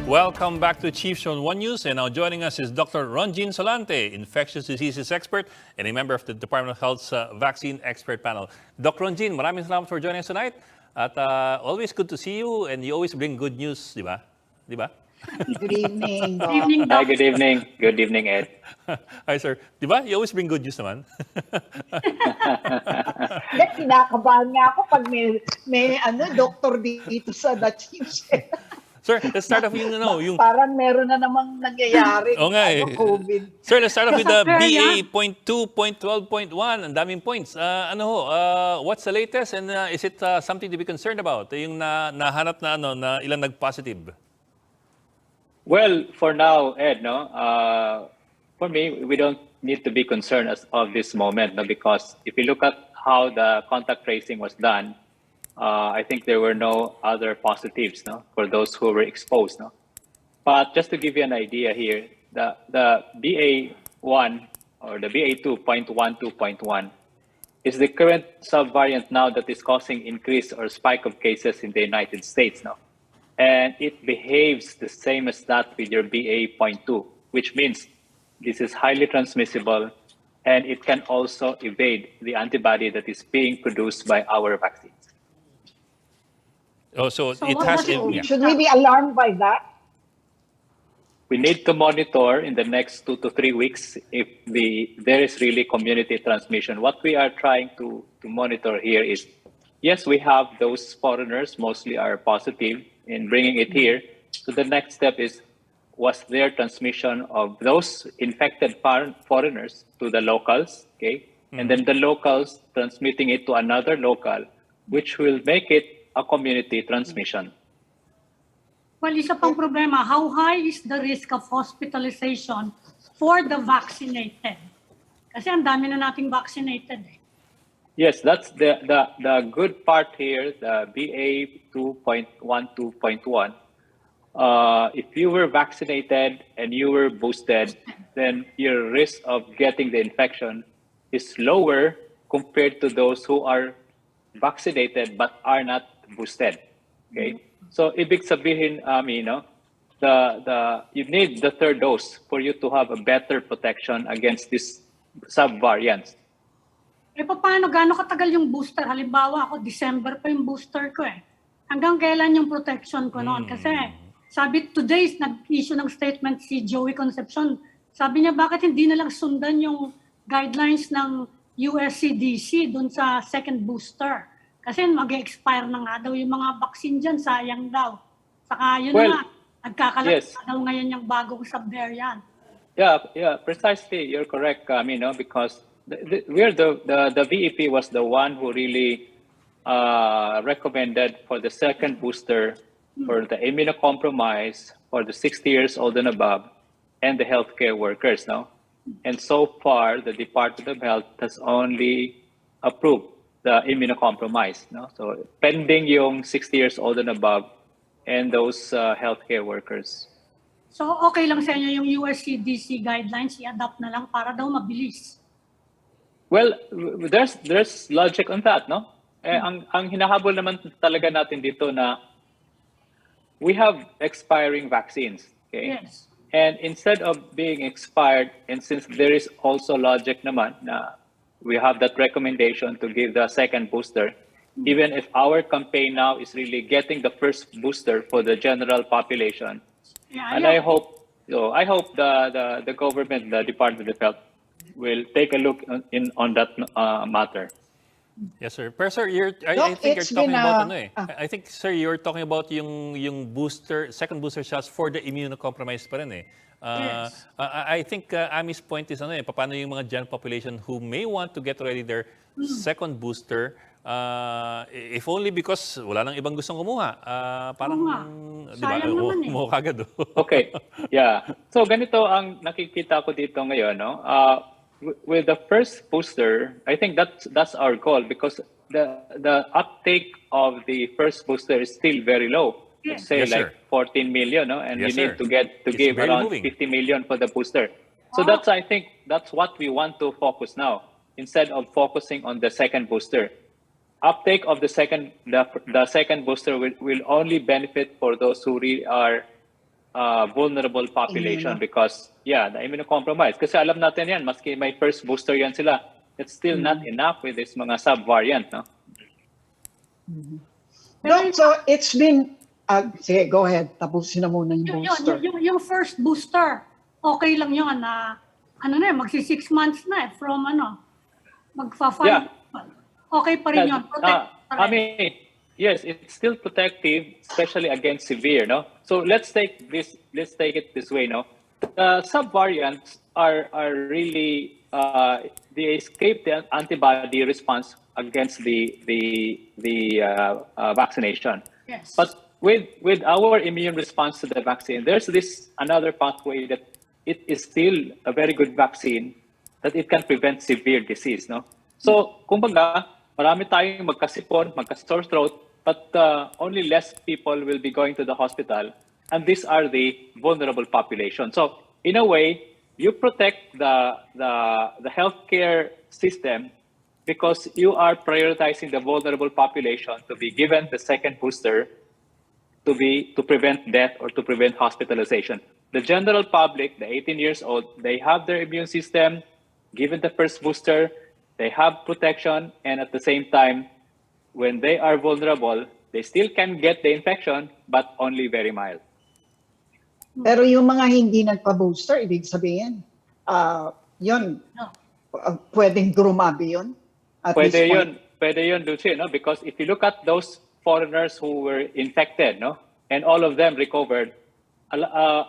S4: Welcome back to Chiefs on One News. And now joining us is Dr. Ronjin Solante, infectious diseases expert and a member of the Department of Health's vaccine expert panel. Dr. Ronjin, maraming salamat for joining us tonight. At always good to see you, and you always bring good news, di ba? Di ba?
S6: Good evening, Doc.
S5: Evening,
S8: Hi,
S5: Doc.
S8: good evening. Good evening, Ed.
S4: Hi, sir. Di ba? You always bring good news naman.
S6: Hindi, kinakabahan nga ako pag may doktor dito sa The Chiefs.
S4: Sir, let's start off yung
S6: Parang meron na namang nangyayari.
S4: Oo nga eh.
S6: COVID.
S4: Sir, let's start off with the
S5: Sakya.
S4: BA.2.12.1. Ang daming points. What's the latest, and is it something to be concerned about? Yung nahanap na ilan nag-positive?
S8: Well, for now, Ed, for me, we don't need to be concerned as of this moment, because if you look at how the contact tracing was done, I think there were no other positives, for those who were exposed, But just to give you an idea here, the BA1 or the BA2.12.1 is the current subvariant now that is causing increase or spike of cases in the United States now. And it behaves the same as that with your BA.2, which means this is highly transmissible, and it can also evade the antibody that is being produced by our vaccines.
S4: Oh, so
S5: So
S4: it
S5: what
S4: has.
S5: does it mean?
S6: Should we be alarmed by that?
S8: We need to monitor in the next 2 to 3 weeks if there is really community transmission. What we are trying to monitor here is, yes, we have those foreigners, mostly are positive in bringing it here. So the next step is, was there transmission of those infected foreigners to the locals, okay? And then the locals transmitting it to another local, which will make it a community transmission.
S5: Well, isa pang problema, how high is the risk of hospitalization for the vaccinated? Kasi ang dami na nating vaccinated eh.
S8: Yes, that's the good part here, the BA 2.12.1. If you were vaccinated and you were boosted, then your risk of getting the infection is lower compared to those who are vaccinated but are not boosted. Okay, so ibig sabihin, you need the third dose for you to have a better protection against these subvariants.
S5: Eh paano, gaano katagal yung booster? Halimbawa ako, December pa yung booster ko eh. Hanggang kailan yung protection ko noon? Kasi sabi, today's nag-issue ng statement si Joey Concepcion. Sabi niya, bakit hindi na lang sundan yung guidelines ng USCDC dun sa second booster? Kasi mag-expire na nga daw yung mga vaccine dyan, sayang daw. Saka yun na nga, nagkakalat na daw ngayon yung bagong subvariant.
S8: Yeah, precisely. You're correct, because the VEP was the one who really recommended for the second booster for the immunocompromised, for the 60 years old and above, and the healthcare workers, no? And so far, the Department of Health has only approved the immunocompromised, no? So pending yung 60 years old and above, and those healthcare workers.
S5: So okay lang sa inyo yung USCDC guidelines, i-adapt na lang para daw mabilis.
S8: Well, there's logic on that, no? Ang hinahabol naman talaga natin dito na we have expiring vaccines, okay?
S5: Yes.
S8: And instead of being expired, and since there is also logic naman na we have that recommendation to give the second booster, even if our campaign now is really getting the first booster for the general population.
S5: Yeah,
S8: And I hope the government, the Department of Health, will take a look on that matter.
S4: Yes, sir. Pero sir, I think you're talking about I think, sir, you're talking about yung booster, second booster shots for the immunocompromised pa rin eh.
S5: Yes.
S4: I think Ami's point is paano yung mga general population who may want to get ready their second booster, if only because wala nang ibang gustong kumuha. Parang, di ba?
S5: Sayang naman eh.
S4: Kumuha kagad.
S8: Okay, yeah. So ganito ang nakikita ko dito ngayon, no? With the first booster, I think that's our goal because the uptake of the first booster is still very low. Let's say
S4: Yes,
S8: like
S4: sir.
S8: 14 million, no? And
S4: Yes,
S8: we need
S4: sir.
S8: to
S4: It's
S8: give
S4: barely
S8: around
S4: moving.
S8: 50 million for the booster. So I think that's what we want to focus now instead of focusing on the second booster. Uptake of the second booster will only benefit for those who really are vulnerable population because the immunocompromised. Kasi alam natin yan, maski may first booster yan sila, it's still not enough with this mga sub-variant, no?
S6: No, so it's been, sige, go ahead, tapusin na muna yung booster.
S5: Yung first booster, okay lang yun na, magsi 6 months na from magfa-5.
S8: Yeah.
S5: Okay pa rin yun.
S8: Yes, it's still protective, especially against severe, no? So let's take it this way, no? The subvariants are really they escape the antibody response against the vaccination.
S5: Yes.
S8: But with our immune response to the vaccine, there's this another pathway that it is still a very good vaccine that it can prevent severe disease, no? So, kumbaga, marami tayong magkasipon, magka-sore throat, but only less people will be going to the hospital. And these are the vulnerable population. So, in a way, you protect the healthcare system because you are prioritizing the vulnerable population to be given the second booster to prevent death or to prevent hospitalization. The general public, the 18 years old, they have their immune system, given the first booster, they have protection, and at the same time, when they are vulnerable, they still can get the infection, but only very mild.
S6: Pero yung mga hindi nagpa-booster, ibig sabihin, yun, pwedeng grumabi yun?
S8: Pwede yun, Lucy, no? Because if you look at those foreigners who were infected, no, and all of them recovered,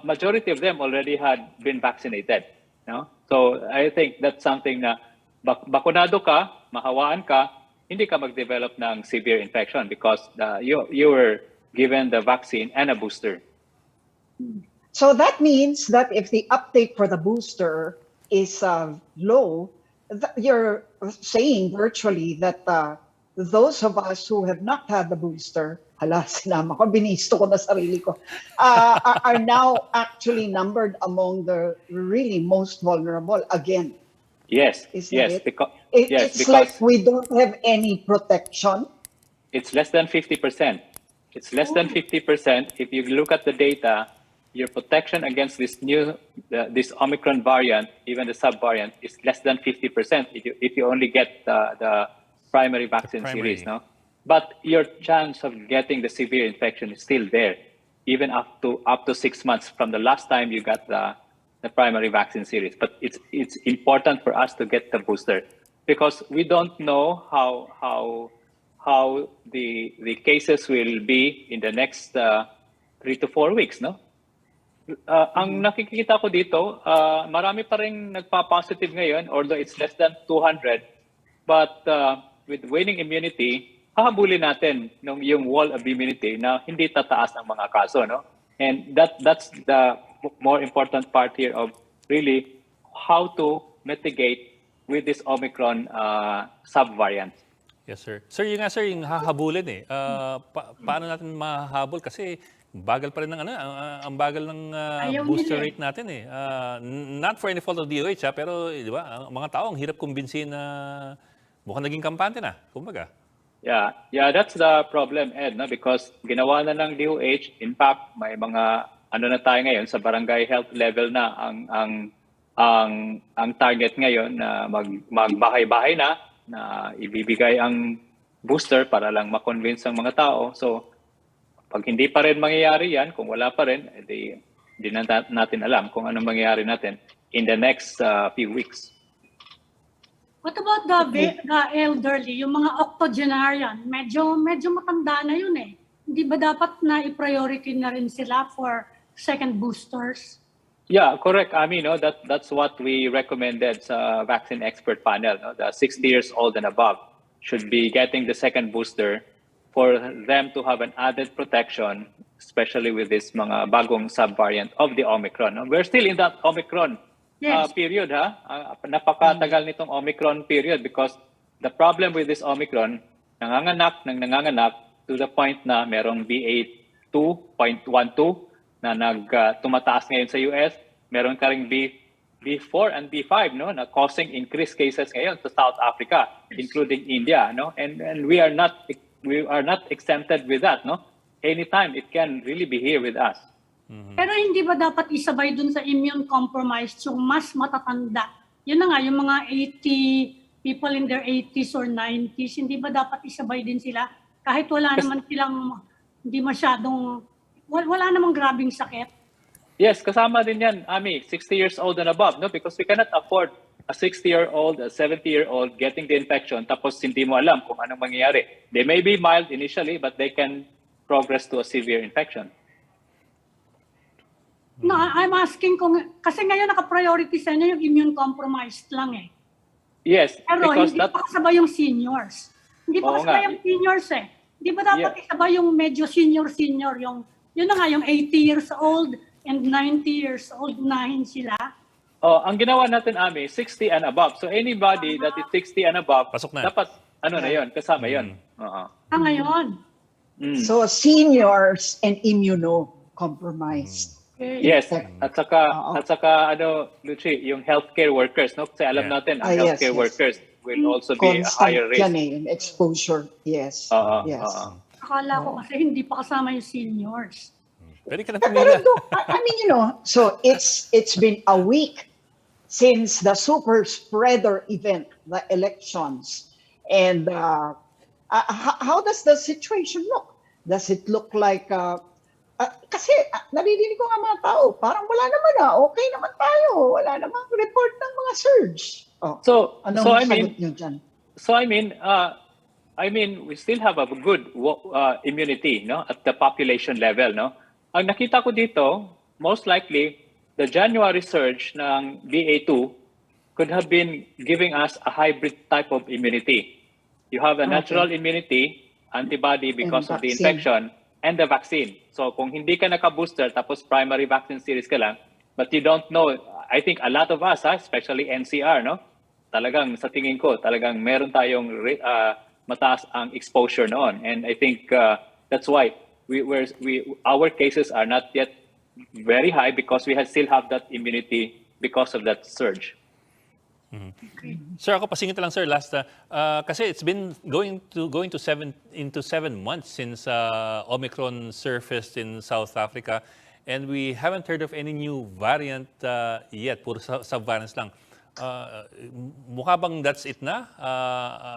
S8: majority of them already had been vaccinated, no? So I think that's something na bakunado ka, mahawaan ka, hindi ka mag-develop ng severe infection because you were given the vaccine and a booster.
S6: So that means that if the uptake for the booster is low, you're saying virtually that those of us who have not had the booster, hala, sinama ko, binisto ko na sarili ko, are now actually numbered among the really most vulnerable again.
S8: Yes,
S6: Is that
S8: yes,
S6: it?
S8: because
S6: It's like we don't have any protection.
S8: it's less than 50%. It's less than 50%. If you look at the data, your protection against this this Omicron variant, even the subvariant, is less than 50% if you only get the primary vaccine series, no? But your chance of getting the severe infection is still there, even up to 6 months from the last time you got the primary vaccine series. But it's important for us to get the booster because we don't know how the cases will be in the next 3 to 4 weeks, no? Ang nakikita ko dito, marami pa rin nagpa-positive ngayon, although it's less than 200. But with waning immunity, hahabulin natin yung wall of immunity na hindi tataas ang mga kaso, no? And that's the more important part here of really how to mitigate with this Omicron subvariant.
S4: Yes, sir. Sir, yun nga, sir, yung hahabulin eh. Paano natin mahahabol? Kasi bagal pa rin ng ang bagal ng booster rate natin eh. Not for any fault of DOH, pero di ba, ang mga tao ang hirap kumbinsin na mukhang naging kampante na, kumbaga.
S8: Yeah, that's the problem, Ed, no? Because ginawa na ng DOH. In fact, may mga na tayo ngayon sa barangay health level na ang target ngayon na magbahay-bahay na ibibigay ang booster para lang ma-convince ang mga tao. So, pag hindi pa rin mangyayari yan, kung wala pa rin, hindi na natin alam kung anong mangyayari natin in the next few weeks.
S5: What about the elderly, yung mga octogenarian? Medyo matanda na yun eh. Hindi ba dapat na i-priority na rin sila for second boosters?
S8: Yeah, correct. I mean, no, that's what we recommended sa vaccine expert panel. No? The 60 years old and above should be getting the second booster for them to have an added protection, especially with this mga bagong subvariant of the Omicron. No? We're still in that Omicron period, ha? Napakatagal nitong Omicron period because the problem with this Omicron, nanganganak to the point na merong BA2.12 na tumataas ngayon sa US, meron ka ring B4 and B5, no, na causing increased cases ngayon sa South Africa, including India, no, and we are not exempted with that, no. Anytime it can really be here with us.
S5: Pero hindi ba dapat isabay dun sa immune compromised yung mas matatanda? Yun na nga, yung mga 80 people in their 80s or 90s, hindi ba dapat isabay din sila? Kahit wala naman silang, hindi masyadong, wala namang grabing sakit.
S8: Yes, kasama din yan, Ami, 60 years old and above, no? Because we cannot afford a 60-year-old, a 70-year-old getting the infection tapos hindi mo alam kung anong mangyayari. They may be mild initially, but they can progress to a severe infection.
S5: No, I'm asking kasi ngayon naka-priority sa inyo yung immune compromised lang eh.
S8: Yes,
S5: pero
S8: because
S5: hindi pa kasabay yung seniors. Hindi pa kasabay yung seniors eh. Hindi ba dapat isabay yung medyo senior, yun na nga, yung 80 years old and 90 years old, unahin sila?
S8: Oh, ang ginawa natin, Ami, 60 and above. So anybody that is 60 and above, dapat, na yun, kasama yun.
S5: Ngayon?
S6: So seniors and immunocompromised.
S8: Yes, at saka Lucy, yung healthcare workers, no? Kasi alam natin, ang healthcare workers will also be a higher risk.
S6: Constant exposure, yes. Yes.
S5: Akala ko kasi hindi pa kasama yung seniors.
S4: Pwede ka na pumila.
S6: I mean, so it's been a week since the super spreader event, the elections. And how does the situation look? Does it look like kasi naririnig ko nga mga tao, parang wala naman okay naman tayo. Wala namang report ng mga surge.
S8: I mean, we still have a good immunity, no, at the population level, no. Ang nakita ko dito, most likely, the January surge ng BA2 could have been giving us a hybrid type of immunity. You have a
S6: Okay.
S8: natural immunity, antibody because of the
S6: vaccine.
S8: infection, and the vaccine. So kung hindi ka naka-booster tapos primary vaccine series ka lang, but you don't know, I think a lot of us, especially NCR, no? Talagang sa tingin ko, talagang meron tayong mataas ang exposure noon. And I think that's why our cases are not yet very high because we still have that immunity because of that surge.
S4: Sir, ako pasingit lang sir last kasi it's been going to 7 months since Omicron surfaced in South Africa and we haven't heard of any new variant yet, puro sub-variants lang. Mukha bang that's it na?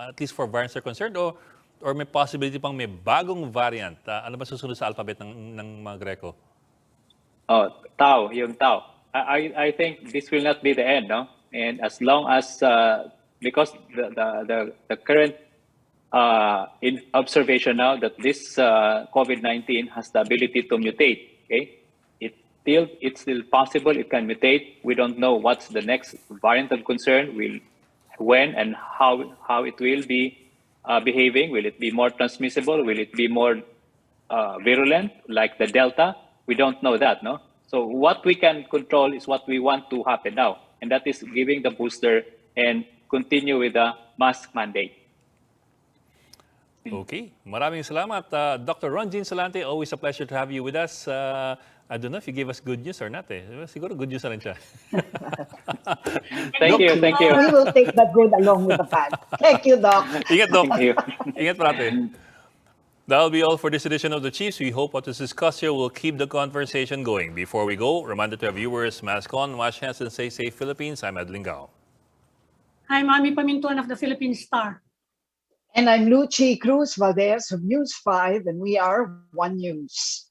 S4: At least for variants are concerned or may possibility pang may bagong variant? Ano ba susunod sa alphabet ng mga Greco?
S8: Oh, Tau, yung Tau. I think this will not be the end, no? And as long as because the current in observation now that this COVID-19 has the ability to mutate, okay? It's still possible it can mutate. We don't know what's the next variant of concern, when and how it will be behaving. Will it be more transmissible? Will it be more virulent like the Delta? We don't know that, no? So what we can control is what we want to happen now, and that is giving the booster and continue with the mask mandate.
S4: Okay. Maraming salamat. Dr. Ronjin Salante, always a pleasure to have you with us. I don't know if you gave us good news or not. Siguro good news na rin siya.
S8: Thank you.
S6: We will take that good along with the bad. Thank you, Doc.
S4: Ingat, Doc.
S8: Thank you.
S4: Ingat parati. That'll be all for this edition of The Chiefs. We hope what is discussed here will keep the conversation going. Before we go, reminder to our viewers, mask on, wash hands, and stay safe, Philippines. I'm Ed Lingao.
S5: I'm Ami Pamintuan of the Philippine Star.
S6: And I'm Lucy Cruz Valdez of News 5, and we are One News.